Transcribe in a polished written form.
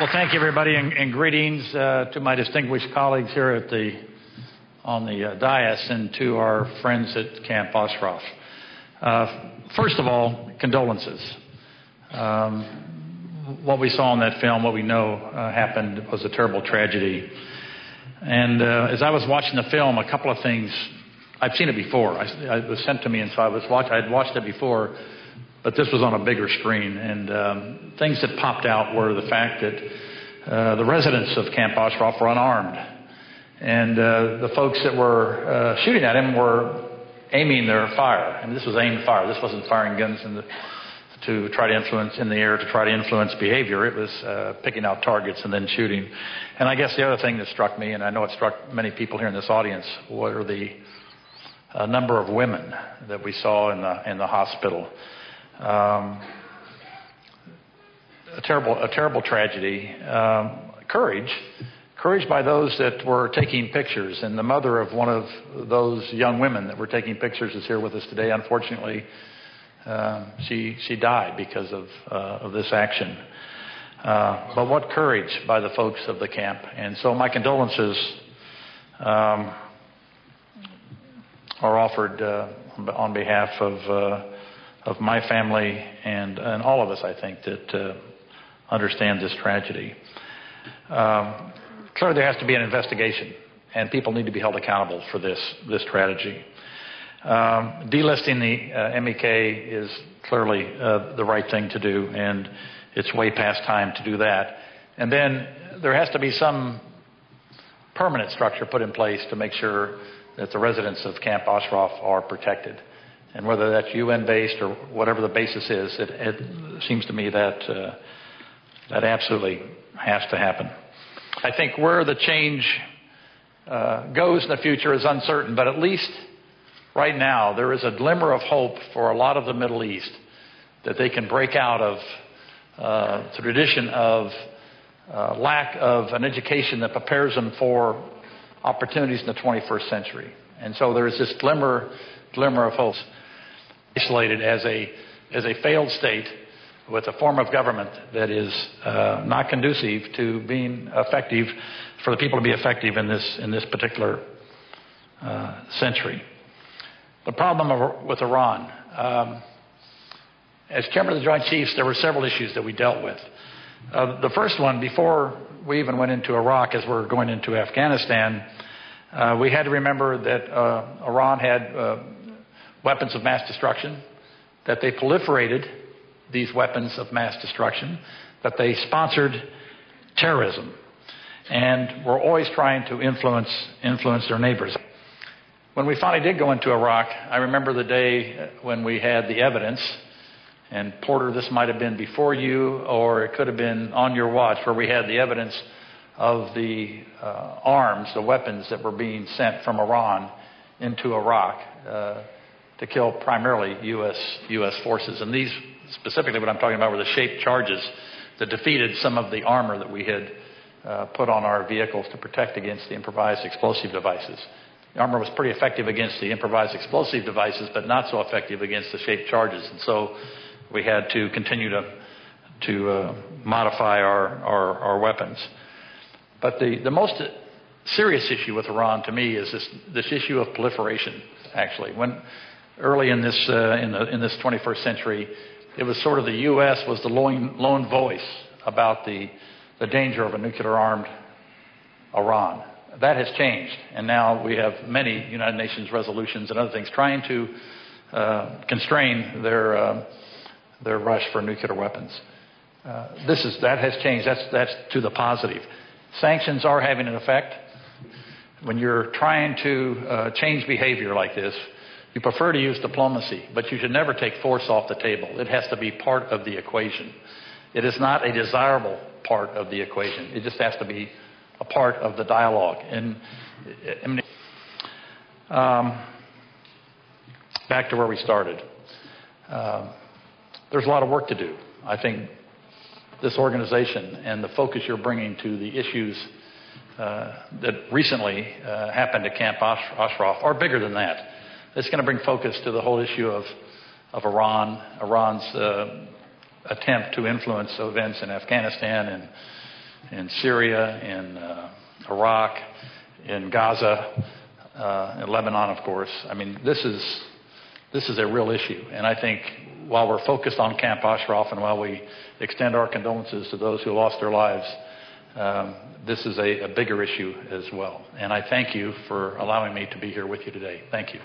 Well, thank you, everybody, and greetings to my distinguished colleagues here on the dais and to our friends at Camp Ashraf. First of all, condolences. What we saw in that film, what we know happened, was a terrible tragedy. And as I was watching the film, a couple of things, I've seen it before. It was sent to me, and so I had watched it before, but this was on a bigger screen. And things that popped out were the fact that the residents of Camp Ashraf were unarmed. And the folks that were shooting at him were aiming their fire. And this was aimed fire. This wasn't firing guns to try to influence in the air, to try to influence behavior. It was picking out targets and then shooting. And I guess the other thing that struck me, and I know it struck many people here in this audience, were the number of women that we saw in the hospital. A terrible tragedy. Courage by those that were taking pictures, and the mother of one of those young women that were taking pictures is here with us today. Unfortunately, she died because of this action. But what courage by the folks of the camp. And so my condolences are offered on behalf of my family and all of us, I think, that understand this tragedy. Clearly there has to be an investigation, and people need to be held accountable for this tragedy. Delisting the MEK is clearly the right thing to do, and it's way past time to do that. And then there has to be some permanent structure put in place to make sure that the residents of Camp Ashraf are protected. And whether that's UN-based or whatever the basis is, it seems to me that that absolutely has to happen. I think where the change goes in the future is uncertain, but at least right now there is a glimmer of hope for a lot of the Middle East that they can break out of the tradition of lack of an education that prepares them for opportunities in the 21st century. And so there is this glimmer of hope. Isolated as a failed state with a form of government that is not conducive to being effective, for the people to be effective in this particular century. The problem with Iran, as chairman of the Joint Chiefs, there were several issues that we dealt with. The first one, before we even went into Iraq, as we're going into Afghanistan, we had to remember that Iran had weapons of mass destruction, that they proliferated these weapons of mass destruction, that they sponsored terrorism, and were always trying to influence their neighbors. When we finally did go into Iraq, I remember the day when we had the evidence, and Porter, this might have been before you, or it could have been on your watch, where we had the evidence of the arms, the weapons that were being sent from Iran into Iraq to kill primarily U.S. forces. And these, specifically what I'm talking about, were the shaped charges that defeated some of the armor that we had put on our vehicles to protect against the improvised explosive devices. The armor was pretty effective against the improvised explosive devices, but not so effective against the shaped charges. And so we had to continue to modify our weapons. But the most serious issue with Iran, to me, is this issue of proliferation. Actually, when early in this 21st century, it was sort of the U.S. was the lone voice about the danger of a nuclear-armed Iran. That has changed, and now we have many United Nations resolutions and other things trying to constrain their rush for nuclear weapons. That has changed. That's to the positive. Sanctions are having an effect. When you're trying to change behavior like this, you prefer to use diplomacy, but you should never take force off the table. It has to be part of the equation. It is not a desirable part of the equation. It just has to be a part of the dialogue. And back to where we started. There's a lot of work to do. I think this organization and the focus you're bringing to the issues that recently happened at Camp Ashraf are bigger than that. It's going to bring focus to the whole issue of Iran's attempt to influence events in Afghanistan in Syria, in Iraq, in Gaza, in Lebanon, of course. I mean, this is a real issue. And I think while we're focused on Camp Ashraf and while we extend our condolences to those who lost their lives, this is a bigger issue as well. And I thank you for allowing me to be here with you today. Thank you.